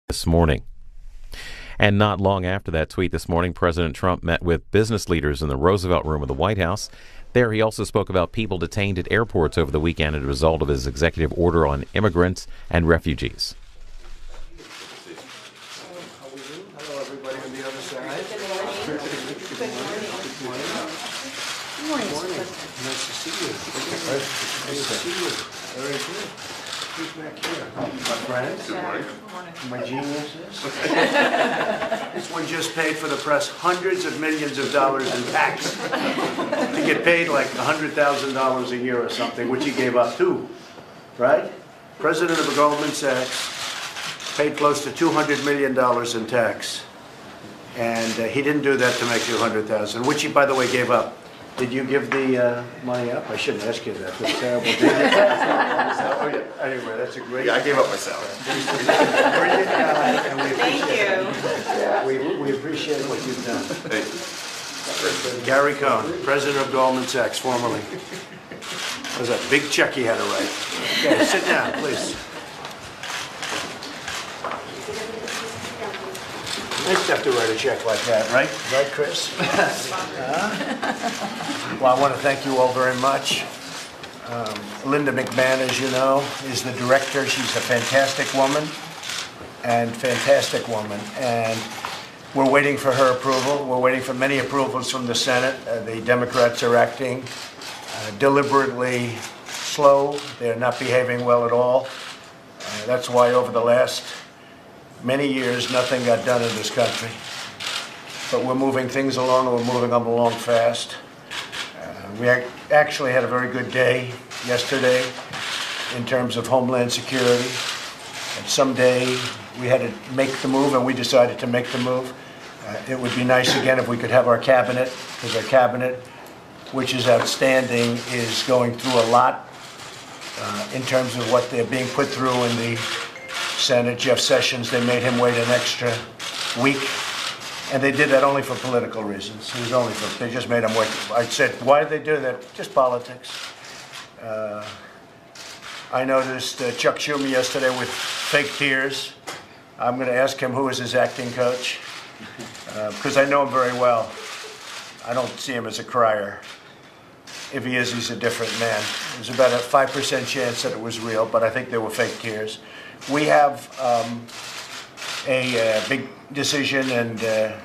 this morning. And not long after that tweet this morning, President Trump met with business leaders in the Roosevelt Room of the White House. There he also spoke about people detained at airports over the weekend as a result of his executive order on immigrants and refugees. Hello, everybody on the other side. Good morning. Nice to see you. Nice to see you. Very good. Who's back here? My friends? Good morning. My geniuses? This one just paid for the press hundreds of millions of dollars in tax to get paid like $100,000 a year or something, which he gave up too, right? President of Goldman Sachs paid close to $200 million in tax. And he didn't do that to make $200,000, which he, by the way, gave up. Did you give the money up? I shouldn't ask you that. That's terrible. Did you? Oh, yeah. Anyway, that's a great. Yeah, I gave up my salary. Brilliant guy, and we Thank appreciate you. it. We appreciate what you've done. Hey, Gary Cohn, president of Goldman Sachs, formerly. That was a big check he had to write. Okay, sit down, please. Nice to have to write a check like that, right? Right, Chris? Well, I want to thank you all very much. Linda McMahon, as you know, is the director. She's a fantastic woman, and we're waiting for her approval. We're waiting for many approvals from the Senate. The Democrats are acting deliberately slow. They're not behaving well at all. That's why over the last many years, nothing got done in this country. But we're moving things along, and we're moving them along fast. We actually had a very good day yesterday in terms of Homeland Security. And someday we had to make the move, and we decided to make the move. It would be nice again if we could have our cabinet, because our cabinet, which is outstanding, is going through a lot in terms of what they're being put through in the Senate. Jeff Sessions, they made him wait an extra week, and they did that only for political reasons. It was only for, they just made him wait. I said, why did they do that? Just politics. I noticed Chuck Schumer yesterday with fake tears. I'm going to ask him who is his acting coach, because I know him very well. I don't see him as a crier. If he is, he's a different man. There's about a 5% chance that it was real, but I think they were fake tears. We have a big decision that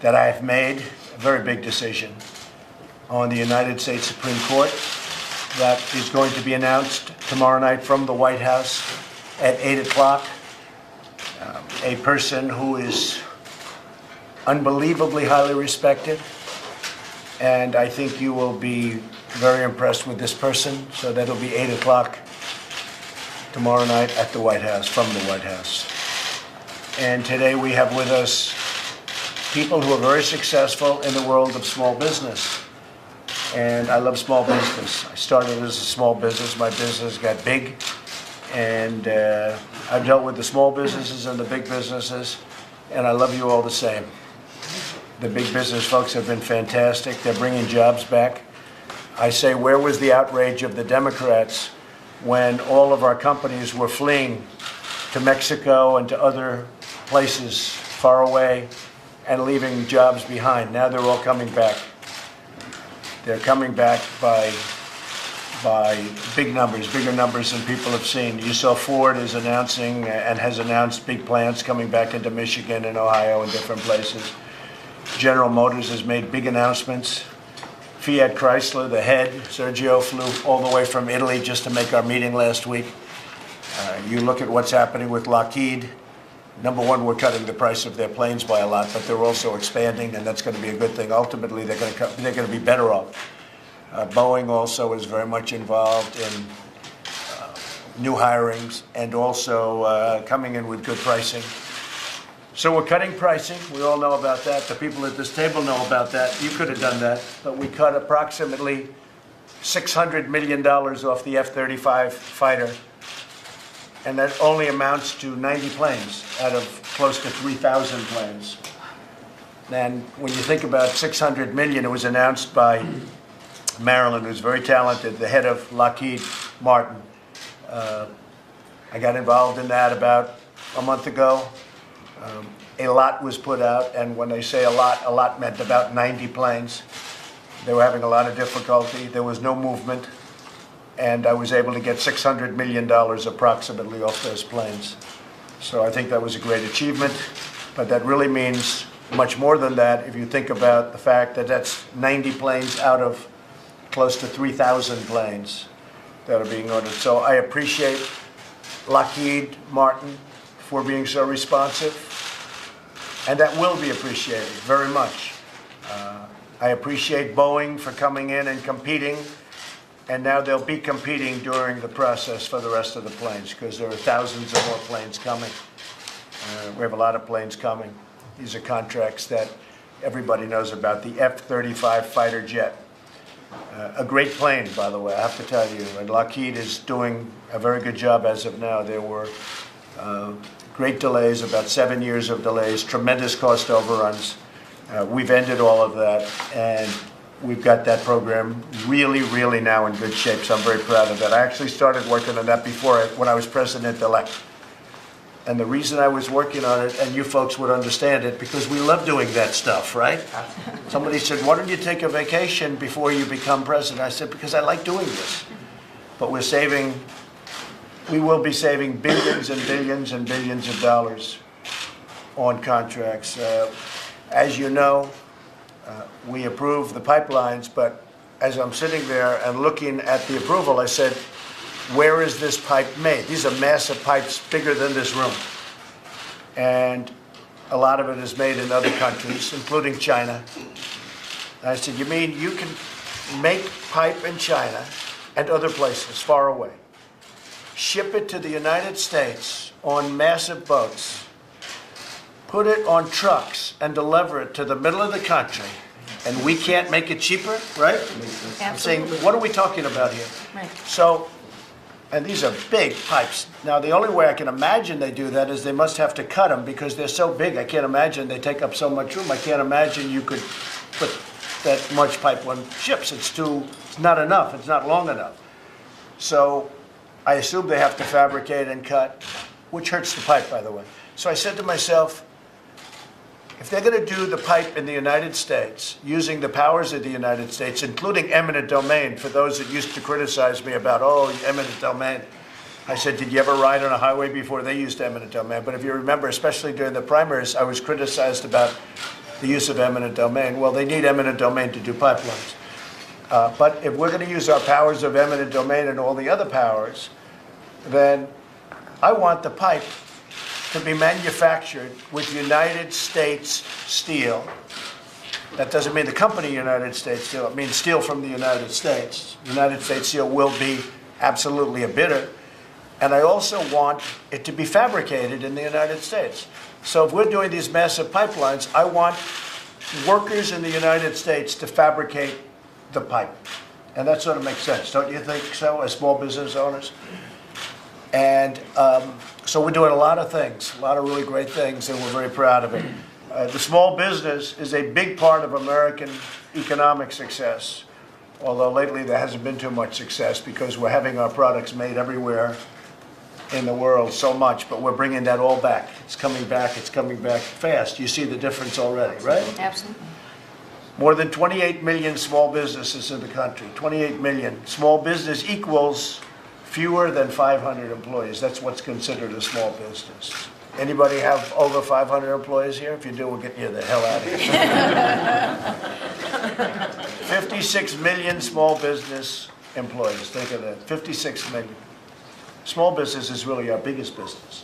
I have made, a very big decision, on the United States Supreme Court that is going to be announced tomorrow night from the White House at 8 o'clock. A person who is unbelievably highly respected, and I think you will be very impressed with this person, so that'll be 8 o'clock tomorrow night at the White House, from the White House. And today we have with us people who are very successful in the world of small business. And I love small business. I started as a small business. My business got big. And I've dealt with the small businesses and the big businesses. And I love you all the same. The big business folks have been fantastic. They're bringing jobs back. I say, where was the outrage of the Democrats when all of our companies were fleeing to Mexico and to other places far away and leaving jobs behind? Now they're all coming back. They're coming back by big numbers, bigger numbers than people have seen. You saw Ford is announcing and has announced big plants coming back into Michigan and Ohio and different places. General Motors has made big announcements. Fiat Chrysler, the head, Sergio, flew all the way from Italy just to make our meeting last week. You look at what's happening with Lockheed. Number one, we're cutting the price of their planes by a lot, but they're also expanding, and that's going to be a good thing. Ultimately, they're going to be better off. Boeing also is very much involved in new hirings and also coming in with good pricing. So we're cutting pricing. We all know about that. The people at this table know about that. You could have done that, but we cut approximately $600 million off the F-35 fighter, and that only amounts to 90 planes out of close to 3,000 planes. And when you think about 600 million, it was announced by Marilyn, who's very talented, the head of Lockheed Martin. I got involved in that about a month ago. A lot was put out, and when they say a lot meant about 90 planes. They were having a lot of difficulty. There was no movement, and I was able to get $600 million approximately off those planes. So I think that was a great achievement, but that really means much more than that if you think about the fact that that's 90 planes out of close to 3,000 planes that are being ordered. So I appreciate Lockheed Martin for being so responsive, and that will be appreciated very much. I appreciate Boeing for coming in and competing, and now they'll be competing during the process for the rest of the planes because there are thousands of more planes coming. We have a lot of planes coming. These are contracts that everybody knows about. The F-35 fighter jet. A great plane, by the way, I have to tell you. And Lockheed is doing a very good job as of now. There were great delays, about 7 years of delays, tremendous cost overruns. We've ended all of that, and we've got that program really now in good shape, so I'm very proud of that. I actually started working on that when I was president-elect. And the reason I was working on it, and you folks would understand it, because we love doing that stuff, right? Somebody said, why don't you take a vacation before you become president? I said, because I like doing this. But we will be saving billions and billions and billions of dollars on contracts. As you know, we approve the pipelines, but as I'm sitting there and looking at the approval, I said, where is this pipe made? These are massive pipes bigger than this room. And a lot of it is made in other countries, including China. And I said, you mean you can make pipe in China and other places far away, ship it to the United States on massive boats, put it on trucks and deliver it to the middle of the country, and we can't make it cheaper, right? I'm saying, what are we talking about here? Right. So, and these are big pipes. Now, the only way I can imagine they do that is they must have to cut them because they're so big. I can't imagine they take up so much room. I can't imagine you could put that much pipe on ships. It's not enough. It's not long enough. So I assume they have to fabricate and cut, which hurts the pipe, by the way. So I said to myself, if they're going to do the pipe in the United States, using the powers of the United States, including eminent domain, for those that used to criticize me about, eminent domain, I said, did you ever ride on a highway before they used eminent domain? But if you remember, especially during the primaries, I was criticized about the use of eminent domain. Well, they need eminent domain to do pipelines. But if we're going to use our powers of eminent domain and all the other powers, then I want the pipe to be manufactured with United States steel. That doesn't mean the company United States Steel. It means steel from the United States. United States Steel will be absolutely a bidder. And I also want it to be fabricated in the United States. So if we're doing these massive pipelines, I want workers in the United States to fabricate the pipe. And that sort of makes sense, don't you think so, as small business owners? And so we're doing a lot of things, a lot of really great things, and we're very proud of it. The small business is a big part of American economic success, although lately there hasn't been too much success because we're having our products made everywhere in the world so much, but we're bringing that all back. It's coming back fast. You see the difference already, right? Absolutely. More than 28 million small businesses in the country. 28 million. Small business equals fewer than 500 employees. That's what's considered a small business. Anybody have over 500 employees here? If you do, we'll get you the hell out of here. 56 million small business employees. Think of that. 56 million. Small business is really our biggest business.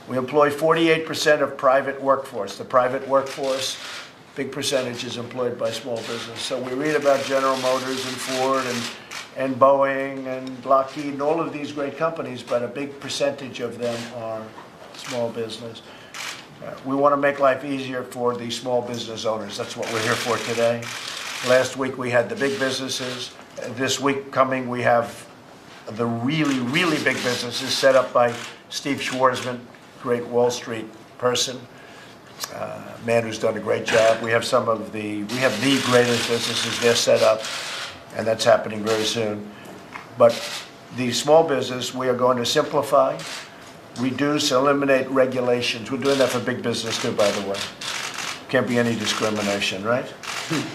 We employ 48% of private workforce. The private workforce, big percentage is employed by small business. So we read about General Motors and Ford and Boeing and Lockheed and all of these great companies, but a big percentage of them are small business. We want to make life easier for the small business owners. That's what we're here for today. Last week we had the big businesses. This week coming we have the really, really big businesses set up by Steve Schwarzman, great Wall Street person, man who's done a great job. We have the greatest businesses. They're set up, and that's happening very soon. But the small business, we are going to simplify. reduce, eliminate regulations. We're doing that for big business too, by the way. Can't be any discrimination, right?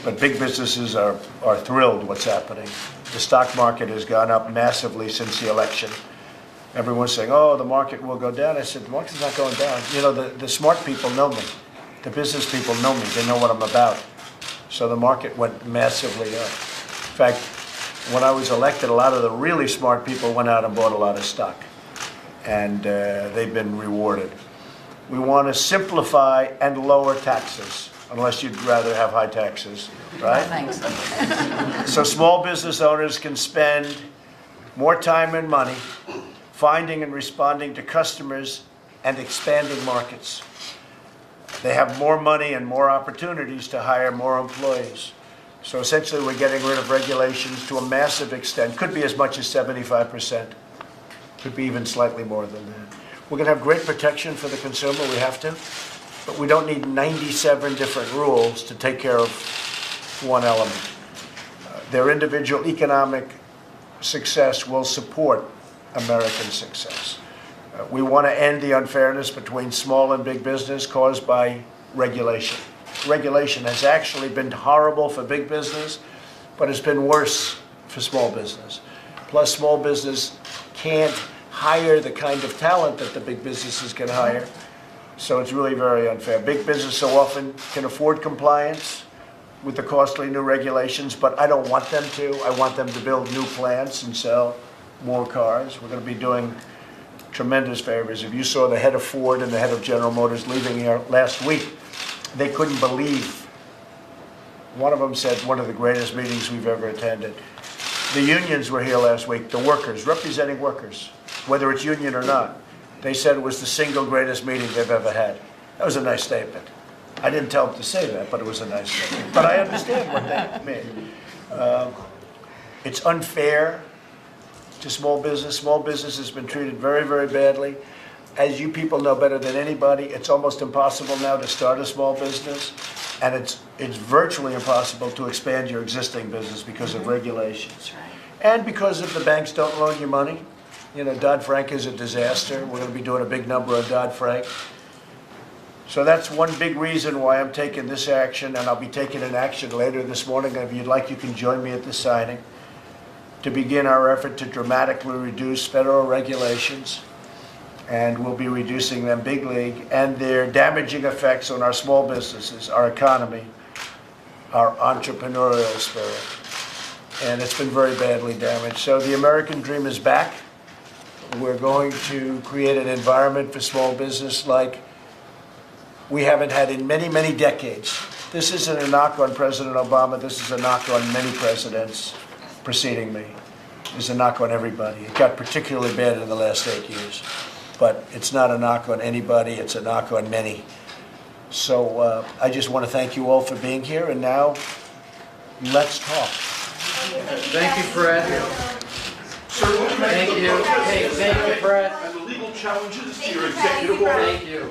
But big businesses are thrilled what's happening. The stock market has gone up massively since the election. Everyone's saying, oh, the market will go down. I said, the market's not going down. You know, the smart people know me. The business people know me. They know what I'm about. So the market went massively up. In fact, when I was elected, a lot of the really smart people went out and bought a lot of stock. And they've been rewarded. We want to simplify and lower taxes, unless you'd rather have high taxes, right? Thanks. So small business owners can spend more time and money finding and responding to customers and expanding markets. They have more money and more opportunities to hire more employees. So essentially, we're getting rid of regulations to a massive extent. Could be as much as 75%. Could be even slightly more than that. We're going to have great protection for the consumer. We have to. But we don't need 97 different rules to take care of one element. Their individual economic success will support American success. We want to end the unfairness between small and big business caused by regulation. Regulation has actually been horrible for big business, but it's been worse for small business. Plus, small business can't hire the kind of talent that the big businesses can hire. So it's really very unfair. Big business so often can afford compliance with the costly new regulations, but I don't want them to. I want them to build new plants and sell more cars. We're going to be doing tremendous favors. If you saw the head of Ford and the head of General Motors leaving here last week, they couldn't believe. One of them said, one of the greatest meetings we've ever attended. The unions were here last week, the workers, representing workers, whether it's union or not. They said it was the single greatest meeting they've ever had. That was a nice statement. I didn't tell them to say that, but it was a nice statement. But I understand what they mean. It's unfair to small business. Small business has been treated very, very badly. As you people know better than anybody, it's almost impossible now to start a small business, and it's virtually impossible to expand your existing business because of regulations. And because if the banks don't loan you money. You know, Dodd-Frank is a disaster. We're going to be doing a big number on Dodd-Frank. So that's one big reason why I'm taking this action, and I'll be taking an action later this morning. If you'd like, you can join me at the signing to begin our effort to dramatically reduce federal regulations. And we'll be reducing them big league and their damaging effects on our small businesses, our economy, our entrepreneurial spirit. And it's been very badly damaged. So the American dream is back. We're going to create an environment for small business like we haven't had in many, many decades. This isn't a knock on President Obama. This is a knock on many presidents preceding me. It's a knock on everybody. It got particularly bad in the last 8 years. But it's not a knock on anybody. It's a knock on many. So I just want to thank you all for being here. And now, let's talk. Thank you, Fred. Thank you. Hey, thank you, Fred. And the legal challenges to your executive order. Thank you.